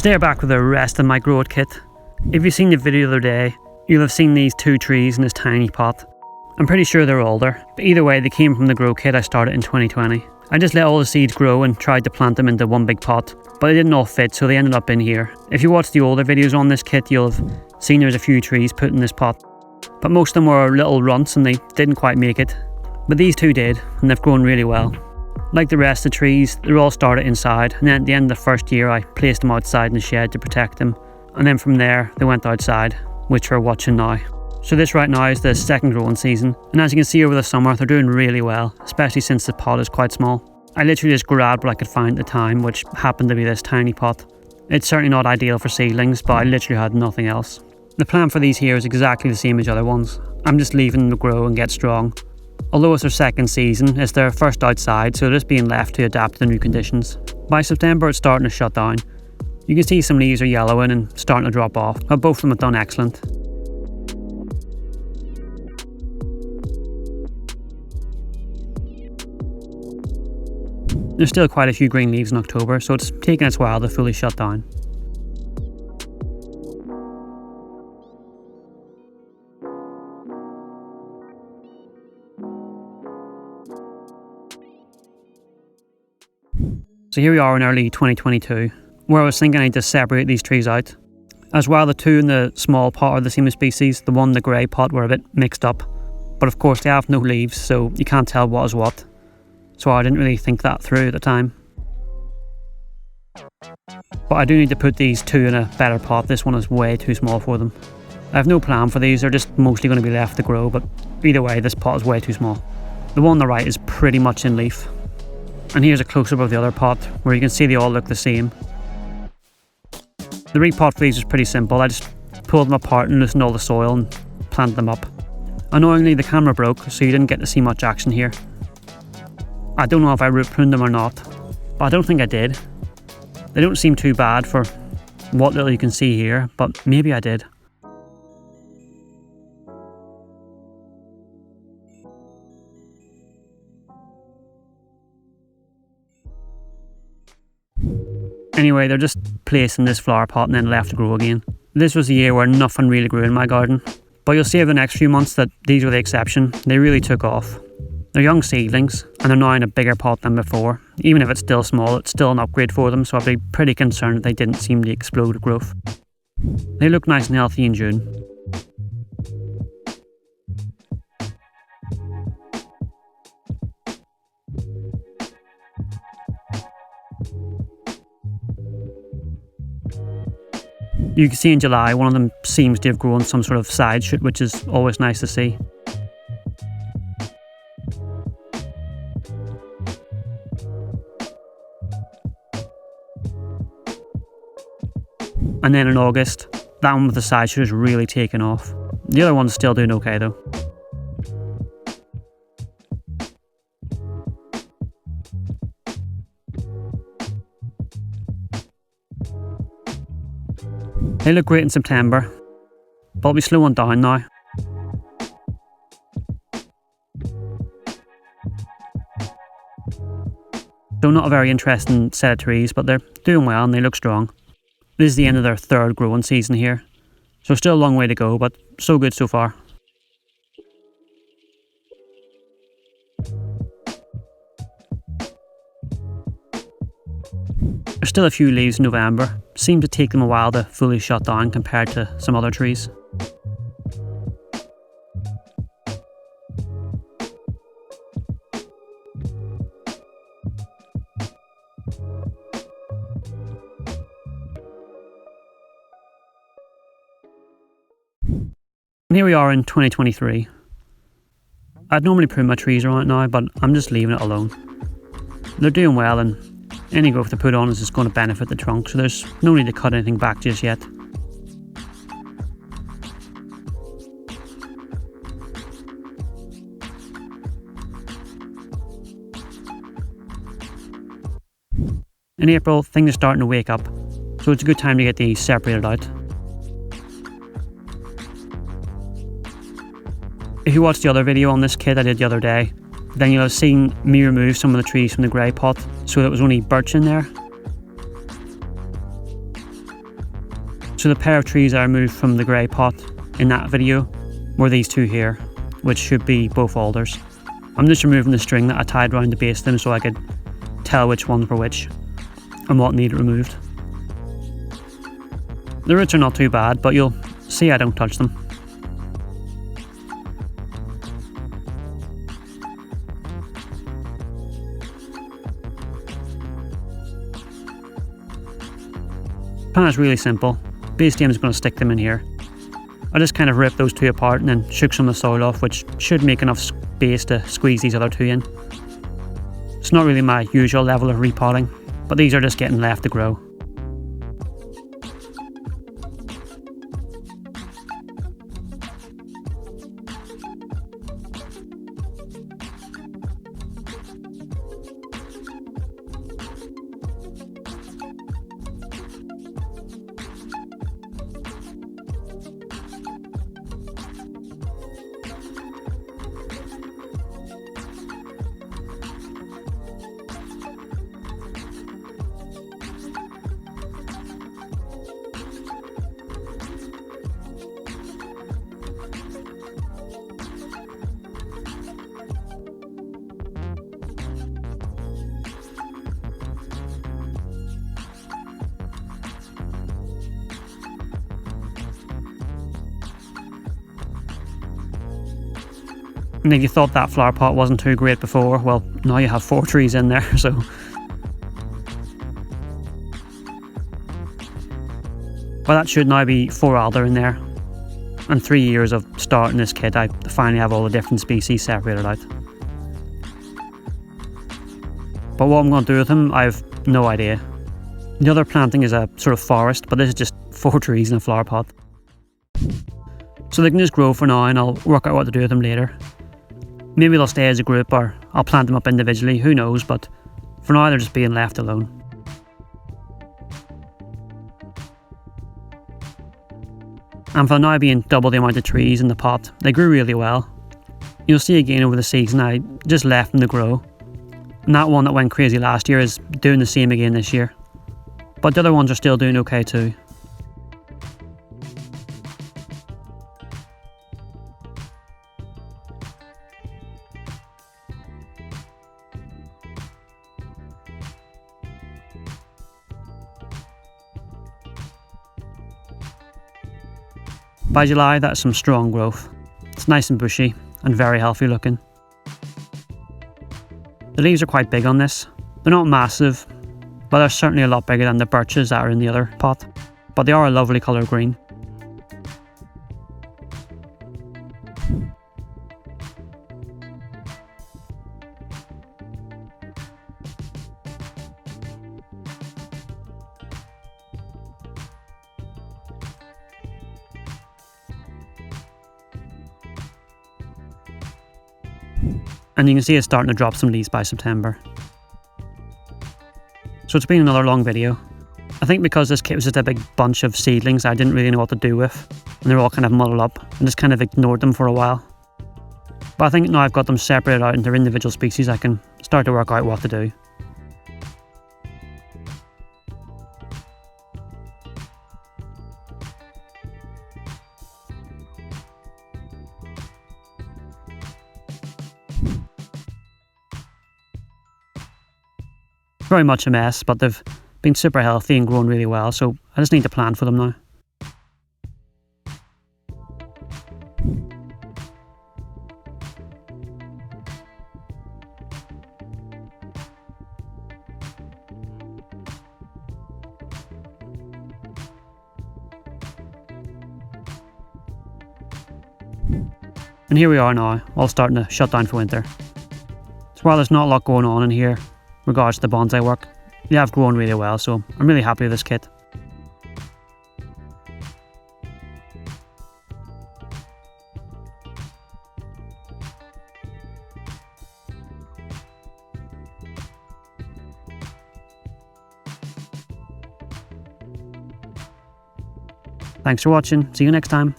They're back with the rest of my grow it kit. If you've seen the video the other day, you'll have seen these 2 trees in this tiny pot. I'm pretty sure they're Alder, but either way they came from the grow kit I started in 2020. I just let all the seeds grow and tried to plant them into one big pot, but they didn't all fit, so they ended up in here. If you watch the older videos on this kit, you'll have seen there's a few trees put in this pot, but most of them were little runts and they didn't quite make it. But these 2 did, and they've grown really well. Like the rest of the trees, they're all started inside, and then at the end of the first year I placed them outside in the shed to protect them, and then from there they went outside, which we're watching now. So this right now is the second growing season, and as you can see over the summer they're doing really well, especially since the pot is quite small. I literally just grabbed what I could find at the time, which happened to be this tiny pot. It's certainly not ideal for seedlings, but I literally had nothing else. The plan for these here is exactly the same as the other ones. I'm just leaving them to grow and get strong. Although it's their second season, it's their first outside, so they're just being left to adapt to new conditions. By September it's starting to shut down. You can see some leaves are yellowing and starting to drop off, but both of them have done excellent. There's still quite a few green leaves in October, so it's taken its while to fully shut down. So here we are in early 2022, where I was thinking I need to separate these trees out. As while the 2 in the small pot are the same species, the one in the grey pot were a bit mixed up. But of course they have no leaves, so you can't tell what is what. So I didn't really think that through at the time. But I do need to put these 2 in a better pot. This one is way too small for them. I have no plan for these, they're just mostly going to be left to grow, but either way this pot is way too small. The one on the right is pretty much in leaf. And here's a close-up of the other pot, where you can see they all look the same. The repot for these was pretty simple. I just pulled them apart and loosened all the soil and planted them up. Annoyingly the camera broke, so you didn't get to see much action here. I don't know if I root pruned them or not, but I don't think I did. They don't seem too bad for what little you can see here, but maybe I did. Anyway, they're just placed in this flower pot and then left to grow again. This was a year where nothing really grew in my garden, but you'll see over the next few months that these were the exception. They really took off. They're young seedlings and they're now in a bigger pot than before. Even if it's still small, it's still an upgrade for them, so I'd be pretty concerned if they didn't seem to explode growth. They look nice and healthy in June. You can see in July one of them seems to have grown some sort of side shoot, which is always nice to see. And then in August, that one with the side shoot has really taken off. The other one's still doing okay though. They look great in September, but I'll be slowing down now. So not a very interesting set of trees, but they're doing well and they look strong. This is the end of their 3rd growing season here, so still a long way to go, but so good so far. There's still a few leaves in November. Seemed to take them a while to fully shut down compared to some other trees. And here we are in 2023. I'd normally prune my trees around now, but I'm just leaving it alone. They're doing well and any growth they put on is just going to benefit the trunk, so there's no need to cut anything back just yet. In April, things are starting to wake up, so it's a good time to get these separated out. If you watched the other video on this kit I did the other day, then you'll have seen me remove some of the trees from the grey pot so there was only birch in there. So the pair of trees I removed from the grey pot in that video were these two here, which should be both alders. I'm just removing the string that I tied around the base of them so I could tell which ones were which and what needed removed. The roots are not too bad, but you'll see I don't touch them. Plan is really simple. Basically I'm just going to stick them in here. I just kind of ripped those two apart and then shook some of the soil off, which should make enough space to squeeze these other two in. It's not really my usual level of repotting, but these are just getting left to grow. And if you thought that flower pot wasn't too great before, well, now you have 4 trees in there, so. Well, that should now be 4 alder in there. And 3 years of starting this kit, I finally have all the different species separated out. But what I'm going to do with them, I have no idea. The other planting is a sort of forest, but this is just 4 trees in a flower pot. So they can just grow for now and I'll work out what to do with them later. Maybe they'll stay as a group or I'll plant them up individually, who knows, but for now they're just being left alone. And for now being double the amount of trees in the pot, they grew really well. You'll see again over the season I just left them to grow. And that one that went crazy last year is doing the same again this year. But the other ones are still doing okay too. By July, that's some strong growth. It's nice and bushy and very healthy looking. The leaves are quite big on this. They're not massive, but they're certainly a lot bigger than the birches that are in the other pot. But they are a lovely colour green. And you can see it's starting to drop some leaves by September. So it's been another long video. I think because this kit was just a big bunch of seedlings I didn't really know what to do with, and they're all kind of muddled up, and just kind of ignored them for a while. But I think now I've got them separated out into individual species, I can start to work out what to do. Very much a mess, but they've been super healthy and grown really well, so I just need to plan for them now. And here we are now, all starting to shut down for winter. So while there's not a lot going on in here, regards to the bonsai work, they have grown really well, so I'm really happy with this kit. Thanks for watching, see you next time.